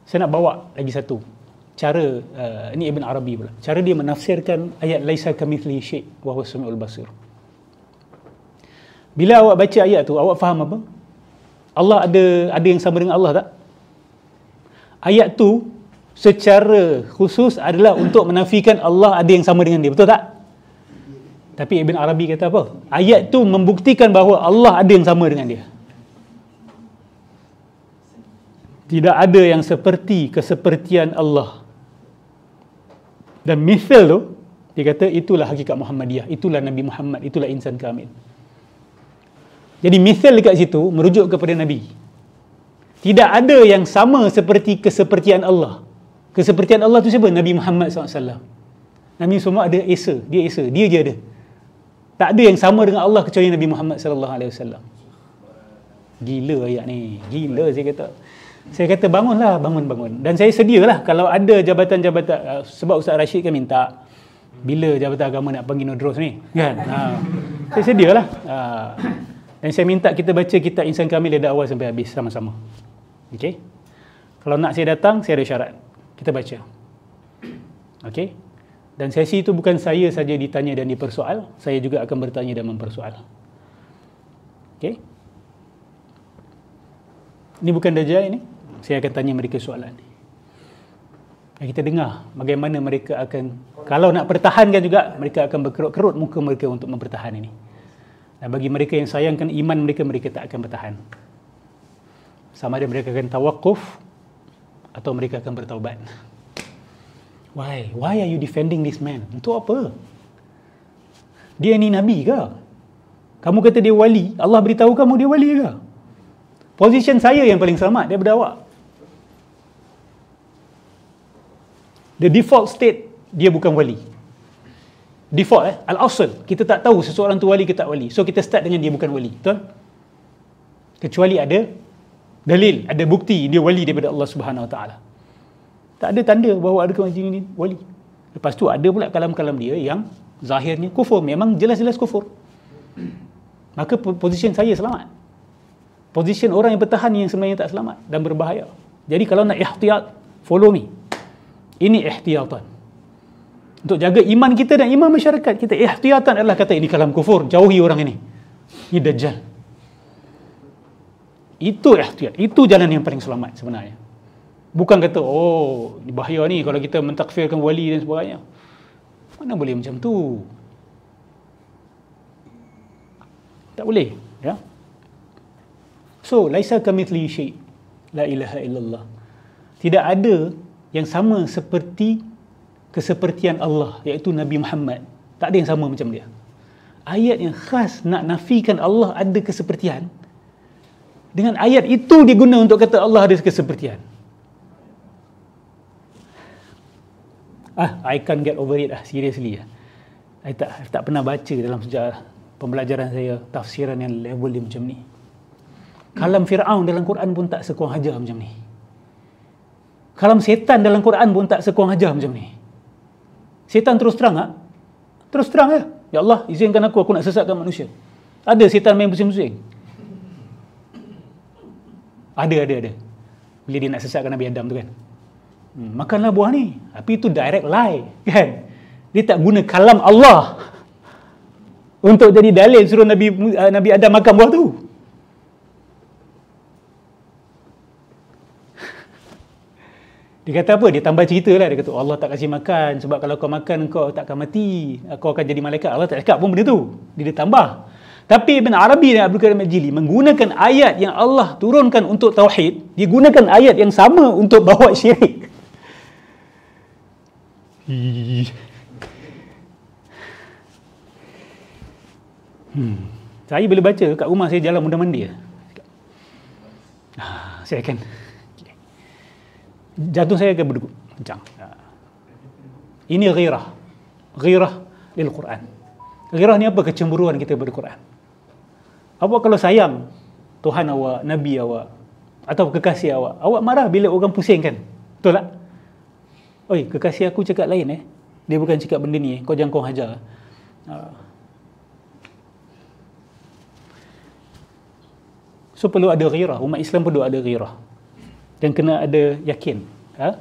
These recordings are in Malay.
Saya nak bawa lagi satu cara, ini Ibn Arabi pula, cara dia menafsirkan ayat laisa kamitslihi syai' wa huwas samiul basir. Bila awak baca ayat tu, awak faham apa? Allah ada yang sama dengan Allah tak? Ayat tu secara khusus adalah untuk menafikan Allah ada yang sama dengan dia, betul tak? Tapi Ibn Arabi kata apa? Ayat tu membuktikan bahawa Allah ada yang sama dengan dia. Tidak ada yang seperti kesepertian Allah. Dan misal tu, dia kata itulah hakikat Muhammadiyah, itulah Nabi Muhammad, itulah insan kamil. Jadi misal dekat situ merujuk kepada Nabi. Tidak ada yang sama seperti kesepertian Allah. Kesepertian Allah tu siapa? Nabi Muhammad SAW. Nabi semua ada esa, dia je ada. Tak ada yang sama dengan Allah kecuali Nabi Muhammad SAW. Gila ayat ni, gila saya kata. Saya kata bangunlah, bangun. Dan saya sedialah kalau ada jabatan-jabatan, sebab Ustaz Rashid kan minta bila jabatan agama nak panggil Nodros ni, kan? Saya sedialah. Dan saya minta kita baca kitab Insan Kamil dari awal sampai habis sama-sama. Okey? Kalau nak saya datang, saya ada syarat. Kita baca. Okey? Dan sesi itu bukan saya saja ditanya dan dipersoal, saya juga akan bertanya dan mempersoal. Okey? Ini bukan Dajjal ini. Saya akan tanya mereka soalan. Dan kita dengar bagaimana mereka akan, kalau nak pertahankan juga, mereka akan berkerut-kerut muka mereka untuk mempertahan ini. Dan bagi mereka yang sayangkan iman mereka, mereka tak akan bertahan. Sama ada mereka akan tawakuf atau mereka akan bertaubat. Why? Why are you defending this man? Untuk apa? Dia ni Nabi ke? Kamu kata dia wali, Allah beritahu kamu dia wali ke? Position saya yang paling selamat daripada awak. The default state, dia bukan wali. Default, al-asl, kita tak tahu seseorang tu wali ke tak wali. So kita start dengan dia bukan wali, betul? Kecuali ada dalil, ada bukti dia wali daripada Allah Subhanahu Wa Taala. Tak ada tanda bahawa ada kemajuan ini wali. Lepas tu ada pula kalam-kalam dia yang zahirnya kufur, memang jelas-jelas kufur. Maka position saya selamat. Position orang yang bertahan yang sebenarnya tak selamat dan berbahaya. Jadi kalau nak ihtiyat, follow me. Ini ihtiyatan. Untuk jaga iman kita dan iman masyarakat kita, ihtiyatan adalah kata ini kalam kufur, jauhi orang ini. Ini Dajjal. Itu ihtiyat. Itu jalan yang paling selamat sebenarnya. Bukan kata, oh, ini bahaya ni kalau kita mentakfirkan wali dan sebagainya. Mana boleh macam tu? Tak boleh. Ya? So, laisa kamitslihi syai'. La ilaha illallah. Tidak ada yang sama seperti kesepertian Allah, iaitu Nabi Muhammad. Tak ada yang sama macam dia. Ayat yang khas nak nafikan Allah ada kesepertian. Dengan ayat itu diguna untuk kata Allah ada kesepertian. I can't get over it seriously. I tak pernah baca dalam sejarah pembelajaran saya tafsiran yang level dia macam ni. Kalam Fir'aun dalam Quran pun tak sekurang ajar macam ni. Kalam setan dalam Quran pun tak sekurang ajar macam ni. Setan terus terang tak? Terus terang ya. Ya Allah, izinkan aku nak sesatkan manusia. Ada setan main pusing-pusing? Ada. Bila dia nak sesatkan Nabi Adam tu kan. Makanlah buah ni. Tapi itu direct lie kan. Dia tak guna kalam Allah untuk jadi dalil suruh Nabi Adam makan buah tu. Dia kata apa? Dia tambah cerita lah. Dia kata Allah tak kasih makan sebab kalau kau makan kau tak akan mati, kau akan jadi malaikat. Allah tak cakap pun benda tu. Dia tambah. Tapi Ibn Arabi dan Abdul Karim Al-Jili menggunakan ayat yang Allah turunkan untuk tauhid, dia gunakan ayat yang sama untuk bawa syirik. Saya bila baca kat rumah saya jalan munda-mandi. Saya akan jantung saya akan berdegup kencang. Ini ghirah lil Quran. Ghirah ni apa? Kecemburuan kita pada Quran. Awak kalau sayang Tuhan awak, Nabi awak atau kekasih awak, awak marah bila orang pusing kan? Betul tak? Oi, kekasih aku cakap lain dia bukan cakap benda ni, kau jangan kau hajar. So perlu ada ghirah. Umat Islam perlu ada ghirah. Dan kena ada yakin Ha?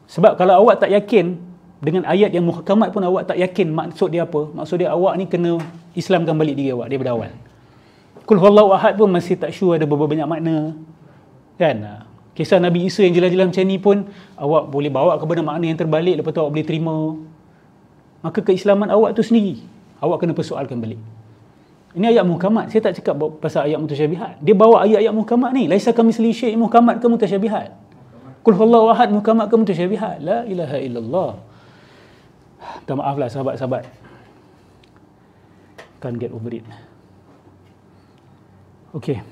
Sebab kalau awak tak yakin dengan ayat yang muhkamat pun awak tak yakin maksud dia apa, maksud dia awak ni kena Islamkan balik diri awak daripada awal. Qul huwallahu ahad pun masih tak sure, ada beberapa banyak makna. Kan? Kisah Nabi Isa yang jelas-jelas macam ni pun awak boleh bawa kepada makna yang terbalik, lepas tu awak boleh terima. Maka keislaman awak tu sendiri awak kena persoalkan balik. Ini ayat muhkamat. Saya tak cakap pasal ayat mutasyabihat. Dia bawa ayat-ayat muhkamat ni. Laisa kamitslihi syai', muhkamat ke mutasyabihat? Qul huwallahu ahad, muhkamat ke mutasyabihat? La ilaha illallah. Minta maaf lah sahabat-sahabat. Can't get over it. Okay.